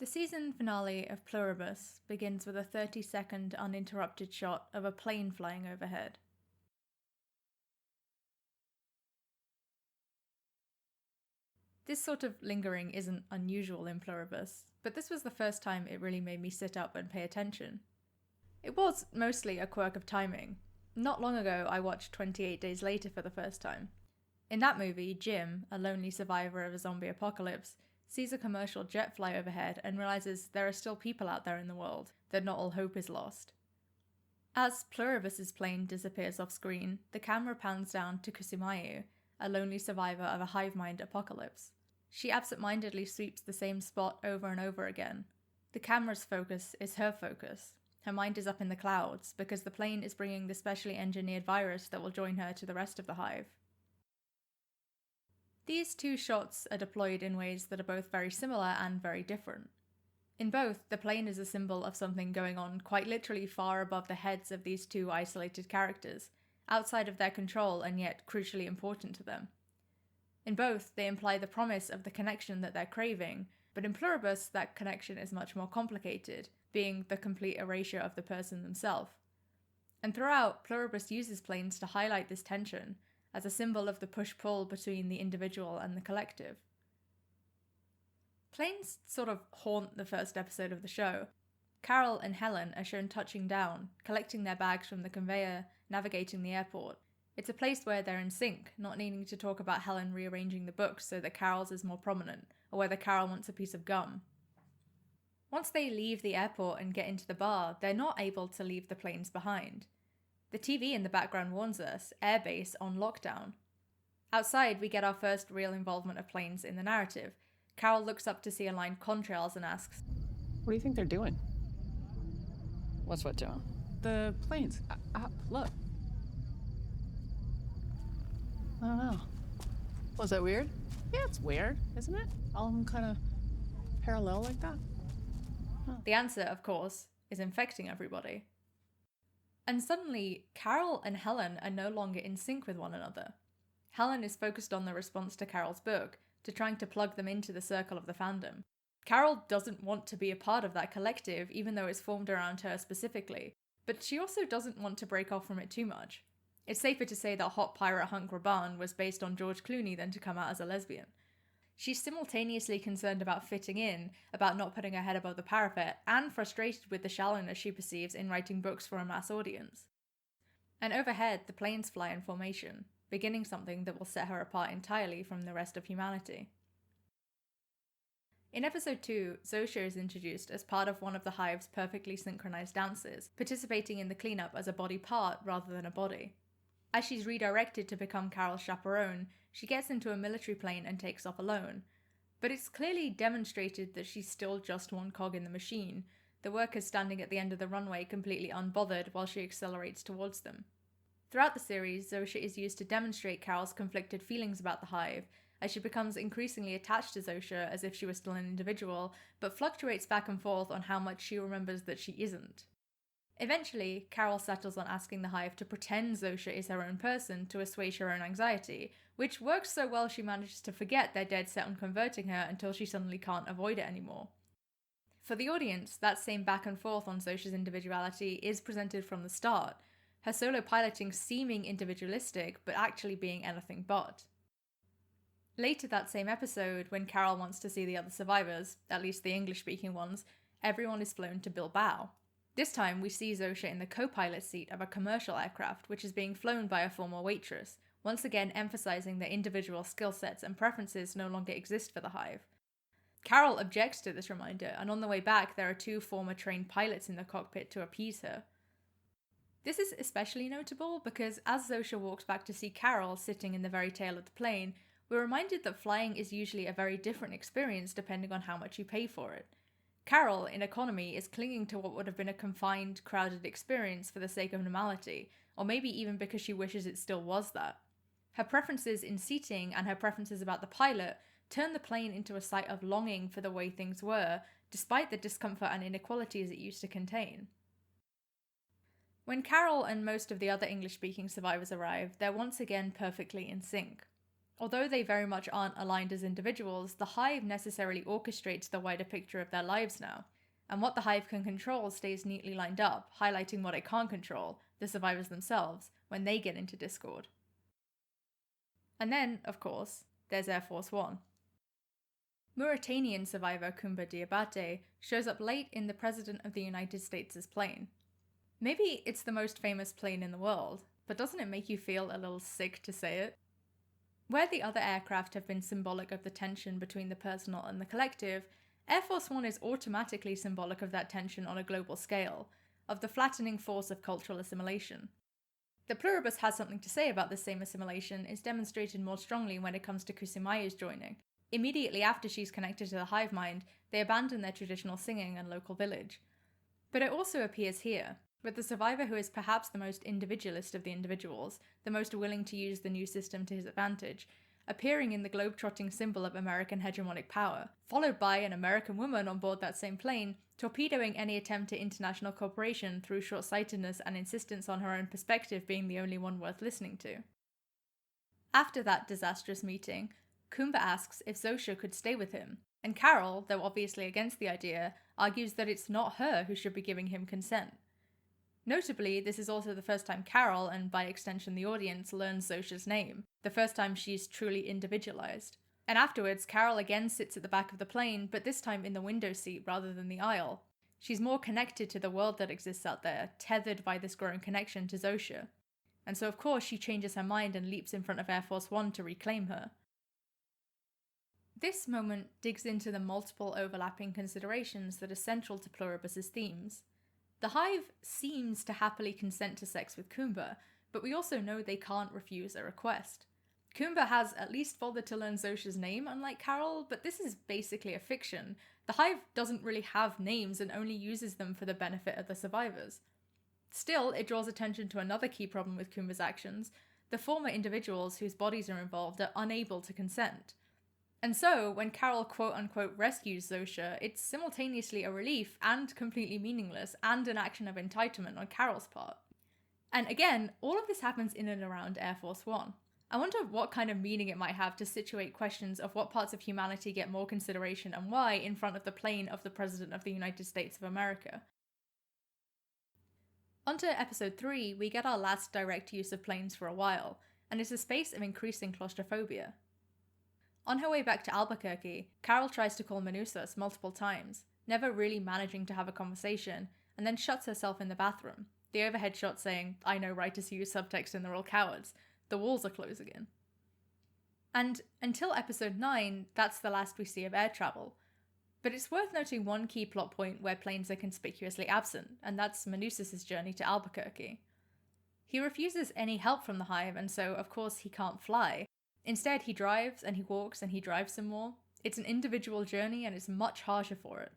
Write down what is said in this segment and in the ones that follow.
The season finale of Pluribus begins with a 30-second uninterrupted shot of a plane flying overhead. This sort of lingering isn't unusual in Pluribus, but this was the first time it really made me sit up and pay attention. It was mostly a quirk of timing. Not long ago, I watched 28 Days Later for the first time. In that movie, Jim, a lonely survivor of a zombie apocalypse, sees a commercial jet fly overhead and realizes there are still people out there in the world, that not all hope is lost. As Pluribus's plane disappears off screen, the camera pans down to Kusumayu, a lonely survivor of a hive mind apocalypse. She absent-mindedly sweeps the same spot over and over again. The camera's focus is her focus. Her mind is up in the clouds, because the plane is bringing the specially engineered virus that will join her to the rest of the hive. These two shots are deployed in ways that are both very similar and very different. In both, the plane is a symbol of something going on quite literally far above the heads of these two isolated characters, outside of their control and yet crucially important to them. In both, they imply the promise of the connection that they're craving, but in Pluribus, that connection is much more complicated, being the complete erasure of the person themselves. And throughout, Pluribus uses planes to highlight this tension, as a symbol of the push-pull between the individual and the collective. Planes sort of haunt the first episode of the show. Carol and Helen are shown touching down, collecting their bags from the conveyor, navigating the airport. It's a place where they're in sync, not needing to talk about Helen rearranging the books so that Carol's is more prominent, or whether Carol wants a piece of gum. Once they leave the airport and get into the bar, they're not able to leave the planes behind. The TV in the background warns us, airbase on lockdown. Outside, we get our first real involvement of planes in the narrative. Carol looks up to see aligned contrails and asks, "What do you think they're doing?" What's what doing? The planes. Look. I don't know. Was that weird? Yeah, it's weird, isn't it? All of them kind of parallel like that. Huh. The answer, of course, is infecting everybody. And suddenly, Carol and Helen are no longer in sync with one another. Helen is focused on the response to Carol's book, to trying to plug them into the circle of the fandom. Carol doesn't want to be a part of that collective, even though it's formed around her specifically, but she also doesn't want to break off from it too much. It's safer to say that hot pirate Hunk Raban was based on George Clooney than to come out as a lesbian. She's simultaneously concerned about fitting in, about not putting her head above the parapet, and frustrated with the shallowness she perceives in writing books for a mass audience. And overhead, the planes fly in formation, beginning something that will set her apart entirely from the rest of humanity. In episode 2, Zosha is introduced as part of one of the hive's perfectly synchronized dances, participating in the cleanup as a body part rather than a body. As she's redirected to become Carol's chaperone, she gets into a military plane and takes off alone. But it's clearly demonstrated that she's still just one cog in the machine, the workers standing at the end of the runway completely unbothered while she accelerates towards them. Throughout the series, Zosha is used to demonstrate Carol's conflicted feelings about the hive, as she becomes increasingly attached to Zosha as if she were still an individual, but fluctuates back and forth on how much she remembers that she isn't. Eventually, Carol settles on asking the hive to pretend Zosha is her own person to assuage her own anxiety, which works so well she manages to forget they're dead set on converting her until she suddenly can't avoid it anymore. For the audience, that same back and forth on Zosha's individuality is presented from the start, her solo piloting seeming individualistic but actually being anything but. Later that same episode, when Carol wants to see the other survivors, at least the English-speaking ones, everyone is flown to Bilbao. This time, we see Zosha in the co-pilot seat of a commercial aircraft, which is being flown by a former waitress, once again emphasizing that individual skill sets and preferences no longer exist for the hive. Carol objects to this reminder, and on the way back, there are two former trained pilots in the cockpit to appease her. This is especially notable because as Zosha walks back to see Carol sitting in the very tail of the plane, we're reminded that flying is usually a very different experience depending on how much you pay for it. Carol, in economy, is clinging to what would have been a confined, crowded experience for the sake of normality, or maybe even because she wishes it still was that. Her preferences in seating and her preferences about the pilot turn the plane into a site of longing for the way things were, despite the discomfort and inequalities it used to contain. When Carol and most of the other English-speaking survivors arrive, they're once again perfectly in sync. Although they very much aren't aligned as individuals, the hive necessarily orchestrates the wider picture of their lives now. And what the hive can control stays neatly lined up, highlighting what it can't control, the survivors themselves, when they get into discord. And then, of course, there's Air Force One. Mauritanian survivor Kumba Diabate shows up late in the President of the United States' plane. Maybe it's the most famous plane in the world, but doesn't it make you feel a little sick to say it? Where the other aircraft have been symbolic of the tension between the personal and the collective, Air Force One is automatically symbolic of that tension on a global scale, of the flattening force of cultural assimilation. That Pluribus has something to say about this same assimilation is demonstrated more strongly when it comes to Kusumaya's joining. Immediately after she's connected to the hive mind, they abandon their traditional singing and local village. But it also appears here, with the survivor who is perhaps the most individualist of the individuals, the most willing to use the new system to his advantage, appearing in the globe-trotting symbol of American hegemonic power, followed by an American woman on board that same plane, torpedoing any attempt at international cooperation through short-sightedness and insistence on her own perspective being the only one worth listening to. After that disastrous meeting, Kumba asks if Zosha could stay with him, and Carol, though obviously against the idea, argues that it's not her who should be giving him consent. Notably, this is also the first time Carol, and by extension the audience, learns Zosha's name, the first time she's truly individualized. And afterwards, Carol again sits at the back of the plane, but this time in the window seat rather than the aisle. She's more connected to the world that exists out there, tethered by this growing connection to Zosha. And so of course she changes her mind and leaps in front of Air Force One to reclaim her. This moment digs into the multiple overlapping considerations that are central to Pluribus's themes. The hive seems to happily consent to sex with Kumba, but we also know they can't refuse a request. Kumba has at least bothered to learn Zosha's name, unlike Carol, but this is basically a fiction. The hive doesn't really have names and only uses them for the benefit of the survivors. Still, it draws attention to another key problem with Kumba's actions. The former individuals whose bodies are involved are unable to consent. And so, when Carol quote-unquote rescues Zosha, it's simultaneously a relief and completely meaningless, and an action of entitlement on Carol's part. And again, all of this happens in and around Air Force One. I wonder what kind of meaning it might have to situate questions of what parts of humanity get more consideration and why in front of the plane of the President of the United States of America. Onto episode 3, we get our last direct use of planes for a while, and it's a space of increasing claustrophobia. On her way back to Albuquerque, Carol tries to call Manusas multiple times, never really managing to have a conversation, and then shuts herself in the bathroom, the overhead shot saying, "I know writers use subtext and they're all cowards. The walls are closing in." And until episode 9, that's the last we see of air travel. But it's worth noting one key plot point where planes are conspicuously absent, and that's Manusas' journey to Albuquerque. He refuses any help from the hive, and so, of course, he can't fly. Instead, he drives, and he walks, and he drives some more. It's an individual journey, and it's much harsher for it.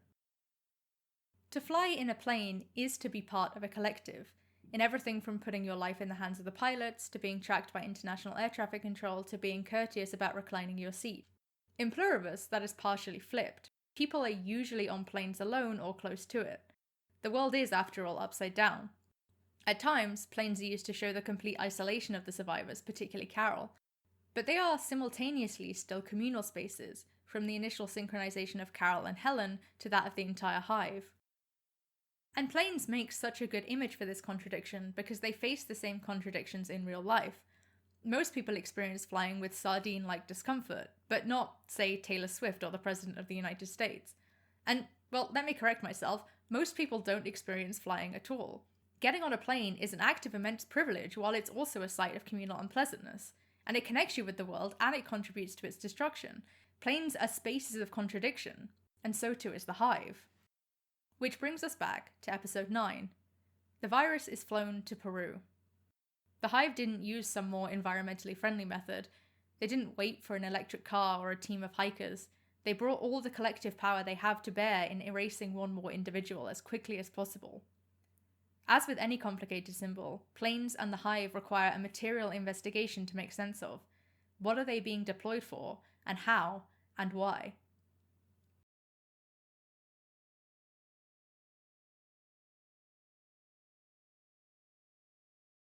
To fly in a plane is to be part of a collective, in everything from putting your life in the hands of the pilots, to being tracked by international air traffic control, to being courteous about reclining your seat. In Pluribus, that is partially flipped. People are usually on planes alone or close to it. The world is, after all, upside down. At times, planes are used to show the complete isolation of the survivors, particularly Carol. But they are simultaneously still communal spaces, from the initial synchronization of Carol and Helen to that of the entire hive. And planes make such a good image for this contradiction because they face the same contradictions in real life. Most people experience flying with sardine-like discomfort, but not, say, Taylor Swift or the President of the United States. And, well, let me correct myself, most people don't experience flying at all. Getting on a plane is an act of immense privilege, while it's also a site of communal unpleasantness. And it connects you with the world, and it contributes to its destruction. Planes are spaces of contradiction, and so too is the hive. Which brings us back to episode 9. The virus is flown to Peru. The hive didn't use some more environmentally friendly method. They didn't wait for an electric car or a team of hikers. They brought all the collective power they have to bear in erasing one more individual as quickly as possible. As with any complicated symbol, planes and the hive require a material investigation to make sense of. What are they being deployed for, and how, and why?